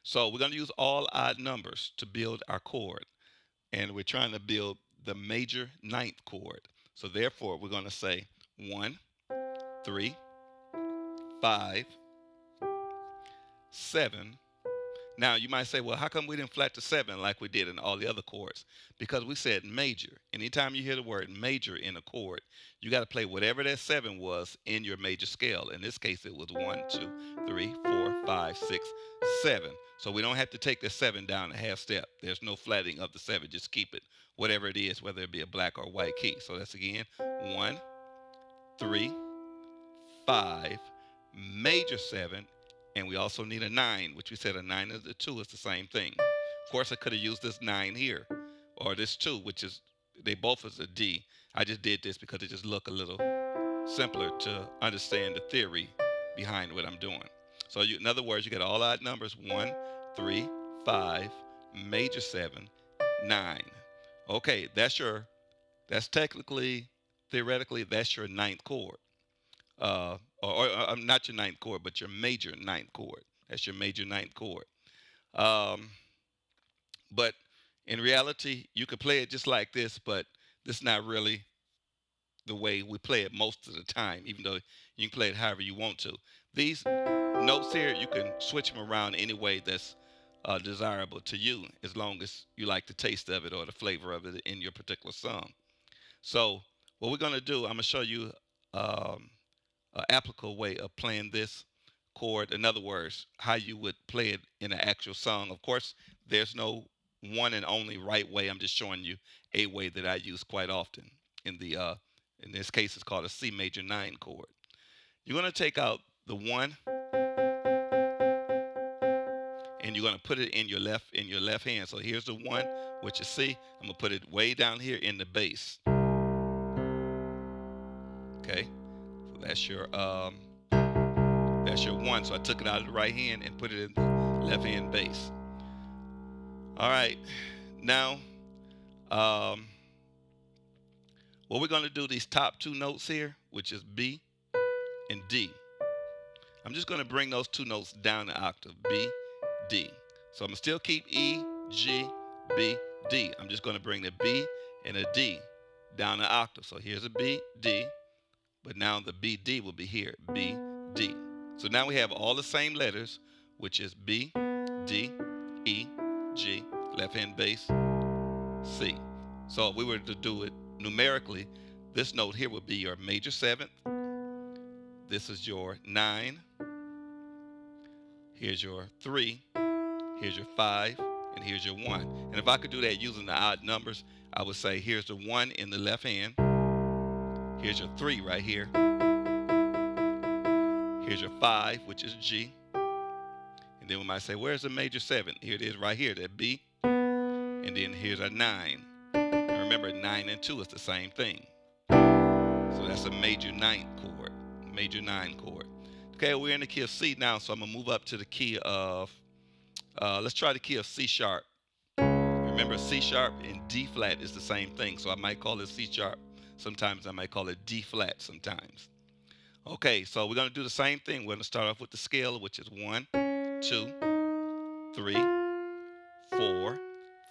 So we're going to use all odd numbers to build our chord. And we're trying to build the major ninth chord. So therefore, we're going to say 1, 3, 5, 7. Now you might say, well, how come we didn't flat to 7 like we did in all the other chords? Because we said major. Anytime you hear the word major in a chord, you got to play whatever that 7 was in your major scale. In this case, it was 1, 2, 3, 4, 5, 6, 7. So we don't have to take the 7 down a half step. There's no flatting of the 7. Just keep it whatever it is, whether it be a black or white key. So that's again 1, 3, 5, major 7, and we also need a 9, which we said a 9 and a 2 is the same thing. Of course, I could have used this 9 here, or this 2, which is, they both is a D. I just did this because it just looked a little simpler to understand the theory behind what I'm doing. So in other words, you got all odd numbers, 1, 3, 5, major 7, 9. Okay, that's technically, theoretically, that's your ninth chord. Or not your ninth chord, but your major ninth chord. That's your major ninth chord. Um, but in reality, you could play it just like this, but this is not really the way we play it most of the time, even though you can play it however you want to. These notes here, you can switch them around any way that's desirable to you, as long as you like the taste of it or the flavor of it in your particular song. So what we're going to do, I'm going to show you an applicable way of playing this chord. In other words, how you would play it in an actual song. Of course, there's no one and only right way. I'm just showing you a way that I use quite often. In this case, it's called a C major 9 chord. You're going to take out the 1 and you're going to put it in your left hand. So here's the 1, which is C. I'm going to put it way down here in the bass. Okay, so that's your 1. So I took it out of the right hand and put it in the left hand bass. All right, now what we're going to do, these top 2 notes here, which is B and D, I'm just going to bring those 2 notes down an octave, B, D. So I'm going to still keep E, G, B, D. I'm just going to bring the B and a D down an octave. So here's a B, D, but now the B, D will be here, B, D. So now we have all the same letters, which is B, D, E, G, left hand bass, C. So if we were to do it numerically, this note here would be your major 7th. This is your 9. Here's your 3. Here's your 5. And here's your 1. And if I could do that using the odd numbers, I would say here's the 1 in the left hand. Here's your 3 right here. Here's your 5, which is G. And then we might say, where's the major 7? Here it is right here, that B. And then here's a 9. And remember, 9 and 2 is the same thing. So that's a major 9th chord. Major 9 chord. Okay, we're in the key of C now, so I'm going to move up to the key of, let's try the key of C sharp. Remember, C sharp and D flat is the same thing, so I might call it C sharp. Sometimes I might call it D flat sometimes. Okay, so we're going to do the same thing. We're going to start off with the scale, which is 1, 2, 3, 4,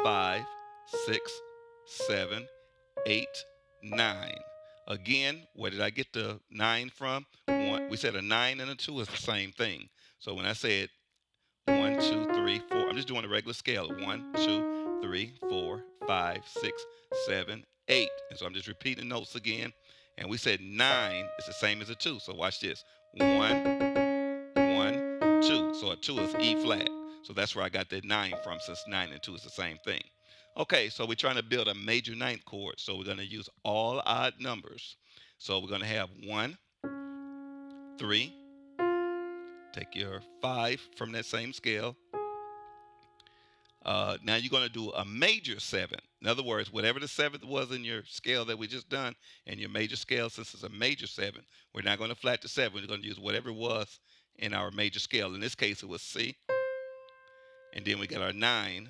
5, 6, 7, 8, 9. Again, where did I get the 9 from? We said a 9 and a 2 is the same thing. So when I said 1, 2, 3, 4, I'm just doing a regular scale. 1, 2, 3, 4, 5, 6, 7, 8. And so I'm just repeating notes again. And we said 9 is the same as a 2. So watch this. 1, 1, 2. So a 2 is E flat. So that's where I got that 9 from, since 9 and 2 is the same thing. Okay, so we're trying to build a major 9th chord. So we're going to use all odd numbers. So we're going to have 1, 3. Take your 5 from that same scale. Now you're going to do a major 7. In other words, whatever the 7th was in your scale that we just done, and your major scale, since it's a major 7, we're not going to flat the 7. We're going to use whatever it was in our major scale. In this case, it was C. And then we got our 9,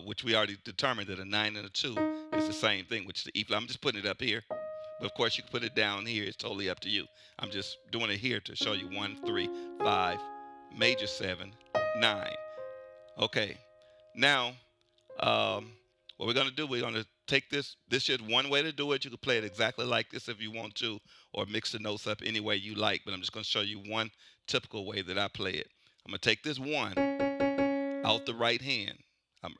which we already determined that a 9 and a 2 is the same thing, which is the E flat. I'm just putting it up here. But of course, you can put it down here. It's totally up to you. I'm just doing it here to show you 1, 3, 5, major 7, 9. Okay. Now, what we're going to do, we're going to take this. This is one way to do it. You can play it exactly like this if you want to, or mix the notes up any way you like. But I'm just going to show you one typical way that I play it. I'm going to take this 1 out the right hand.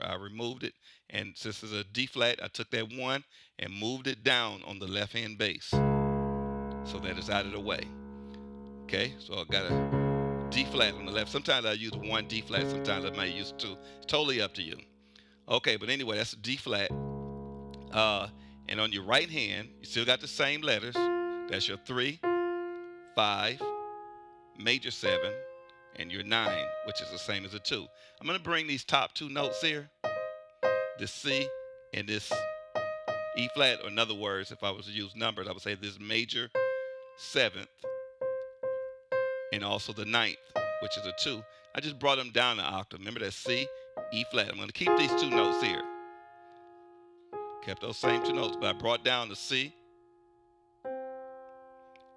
I removed it, and since it's a D flat, I took that 1 and moved it down on the left hand bass so that it's out of the way. Okay, so I got a D flat on the left. Sometimes I use 1 D flat, sometimes I might use 2. It's totally up to you. Okay, but anyway, that's a D flat. And on your right hand, you still got the same letters. That's your 3, 5, major 7, and your 9, which is the same as a 2. I'm going to bring these top 2 notes here, this C and this E flat, or in other words, if I was to use numbers, I would say this major 7th and also the 9th, which is a 2. I just brought them down an octave. Remember that C, E flat. I'm going to keep these 2 notes here. Kept those same 2 notes, but I brought down the C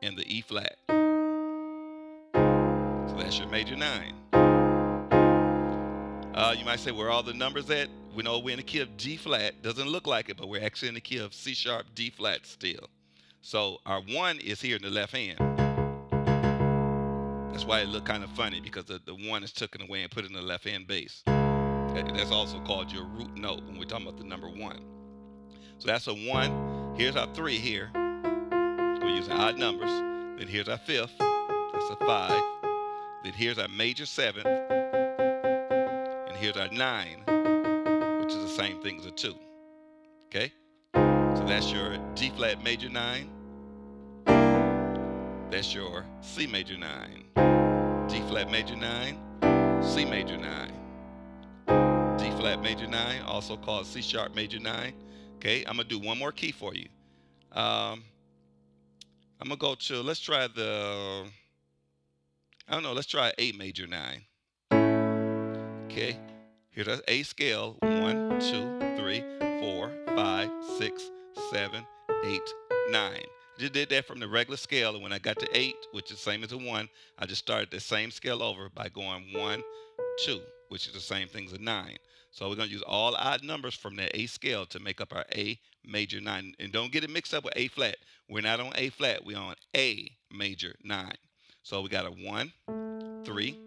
and the E flat. So that's your major 9. You might say, where are all the numbers at? We know we're in the key of D flat. Doesn't look like it, but we're actually in the key of C sharp, D flat still. So our 1 is here in the left hand. That's why it looked kind of funny, because the 1 is taken away and put in the left hand bass. That's also called your root note when we're talking about the number 1. So that's a 1. Here's our 3 here. We're using odd numbers. Then here's our 5th. That's a 5. Then here's our major 7th. And here's our 9, which is the same thing as a 2. Okay? So that's your D flat major 9. That's your C major 9. D flat major 9. C major 9. D flat major 9, also called C sharp major 9. Okay, I'm going to do one more key for you. I'm going to go to, let's try the, I don't know, let's try A major 9. Okay, here's our A scale. 1, 2, 3, 4, 5, 6, 7, 8, 9. I just did that from the regular scale, and when I got to 8, which is the same as a 1, I just started the same scale over by going 1, 2, which is the same thing as a 9. So we're going to use all odd numbers from that A scale to make up our A major 9. And don't get it mixed up with A flat. We're not on A flat. We're on A major 9. So we got a 1, 3,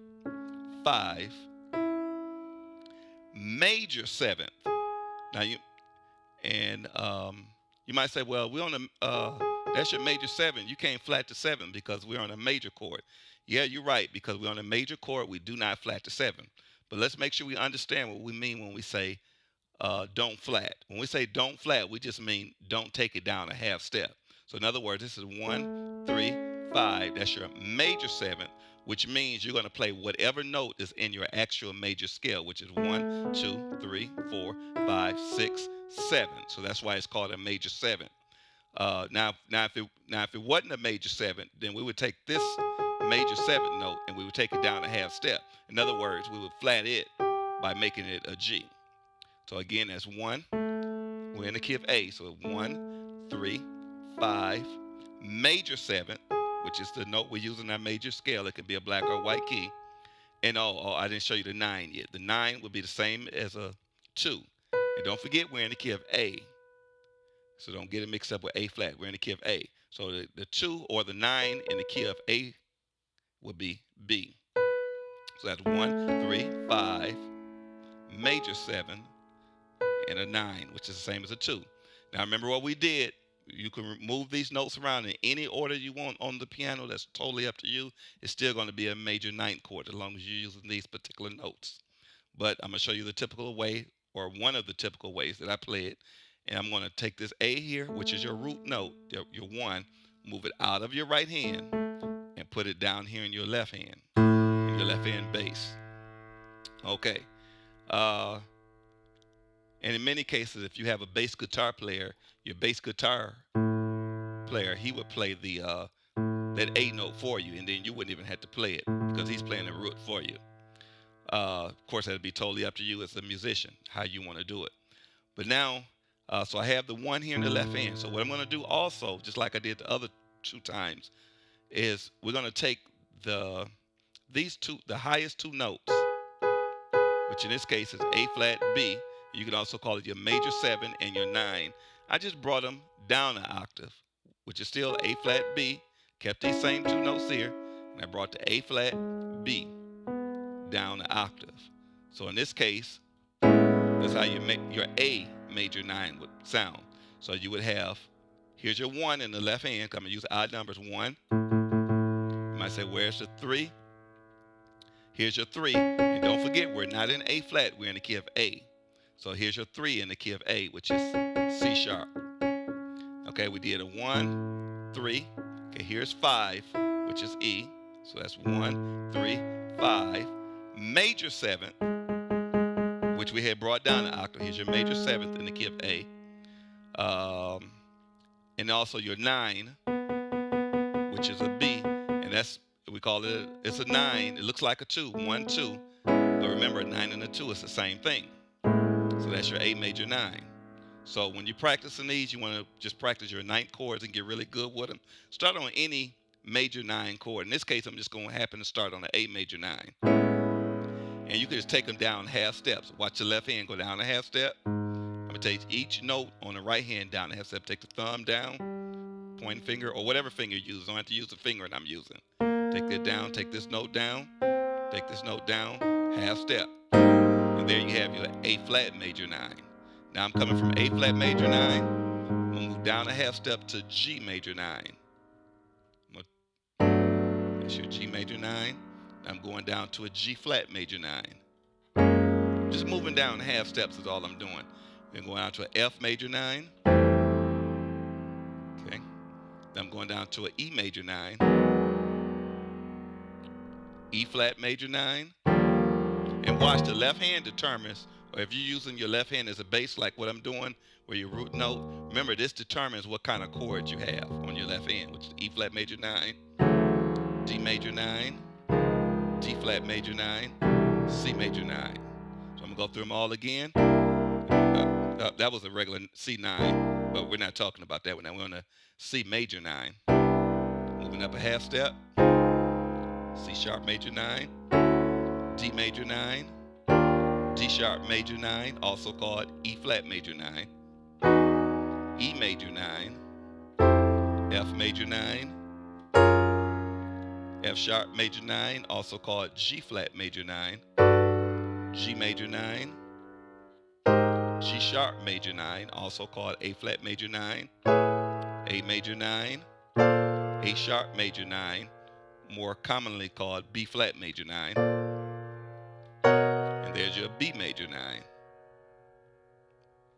5, major 7th. Now you might say, well, we're on that's your major 7. You can't flat the 7 because we're on a major chord. Yeah, you're right, because we're on a major chord. We do not flat the 7. But let's make sure we understand what we mean when we say don't flat. When we say don't flat, we just mean don't take it down a half step. So in other words, this is 1, 3, 5. That's your major 7th, which means you're going to play whatever note is in your actual major scale, which is 1, 2, 3, 4, 5, 6, 7. So that's why it's called a major 7. Now if it wasn't a major 7, then we would take this major 7th note and we would take it down a half step. In other words, we would flat it by making it a G. So again, that's 1. We're in the key of A. So 1, 3, 5, major 7th, which is the note we're using our major scale. It could be a black or white key. And I didn't show you the 9 yet. The 9 would be the same as a 2. And don't forget, we're in the key of A. So don't get it mixed up with A flat. We're in the key of A. So the 2 or the 9 in the key of A would be B. So that's 1, 3, 5, major 7, and a 9, which is the same as a 2. Now remember what we did. You can move these notes around in any order you want on the piano. That's totally up to you. It's still going to be a major 9th chord as long as you're using these particular notes. But I'm going to show you the typical way, or one of the typical ways that I play it. And I'm going to take this A here, which is your root note, your 1, move it out of your right hand, and put it down here in your left hand, in your left hand bass. Okay. And in many cases, if you have a bass guitar player, your bass guitar player, he would play the that A note for you, and then you wouldn't even have to play it because he's playing the root for you. Of course, that'd be totally up to you as a musician, how you want to do it. But now, so I have the 1 here in the left hand. So what I'm going to do also, just like I did the other 2 times, is we're going to take the highest 2 notes which in this case is A flat B. You can also call it your major 7 and your 9. I just brought them down an octave, which is still A flat B. Kept these same two notes here, and I brought the A flat B down an octave. So in this case, that's how you make your A major 9 would sound. So you would have, here's your 1 in the left hand. I'm going to use odd numbers. 1. You might say, where's the 3? Here's your 3. And don't forget, we're not in A flat. We're in the key of A. So here's your 3 in the key of A, which is C sharp. Okay, we did a 1, 3. Okay, here's 5, which is E. So that's 1, 3, 5. Major 7th, which we had brought down an octave. Here's your major 7th in the key of A. And also your 9, which is a B. And that's, we call it, it's a 9. It looks like a 2, 1, 2. But remember, a 9 and a 2 is the same thing. So that's your A major 9. So when you're practicing these, you want to just practice your 9th chords and get really good with them. Start on any major 9 chord. In this case, I'm just going to happen to start on the A major 9. And you can just take them down half steps. Watch the left hand go down a half step. I'm going to take each note on the right hand down a half step. Take the thumb down, pointing finger, or whatever finger you use. Don't have to use the finger that I'm using. Take that down, take this note down, take this note down, half step. And there you have your A flat major 9. Now I'm coming from A flat major 9. I'm going to move down a half step to G major 9. That's your G major 9. I'm going down to a G flat major 9. Just moving down half steps is all I'm doing. Then going down to an F major 9. Okay. Then I'm going down to an E major 9. E flat major 9. And watch, the left hand determines, or if you're using your left hand as a bass like what I'm doing, where your root note, remember this determines what kind of chord you have on your left hand, which is E flat major 9, D major 9, D flat major 9, C major 9. So I'm going to go through them all again. That was a regular C9, but we're not talking about that one. Now we're on a C major 9. Moving up a half step, C sharp major 9, D major 9, D sharp major 9, also called E flat major 9, E major 9, F major 9, F sharp major 9, also called G flat major 9, G major 9, G sharp major 9, also called A flat major 9, A major 9, A sharp major 9, more commonly called B flat major 9. And there's your B major 9.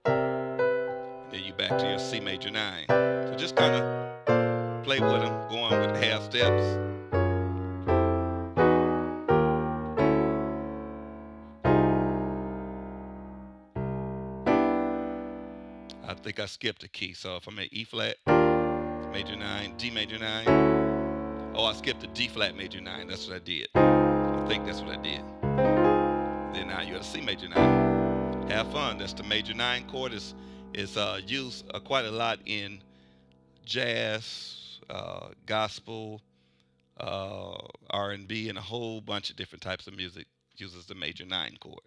And then you back to your C major 9. So just kind of play with them, going with half steps. I think I skipped a key. So if I'm at E flat major 9, D major 9. Oh, I skipped the D flat major 9. That's what I did. I think that's what I did. Then now you're at a C major 9. Have fun. That's the major 9 chord. Is used quite a lot in jazz, gospel, R&B, and a whole bunch of different types of music uses the major 9 chord.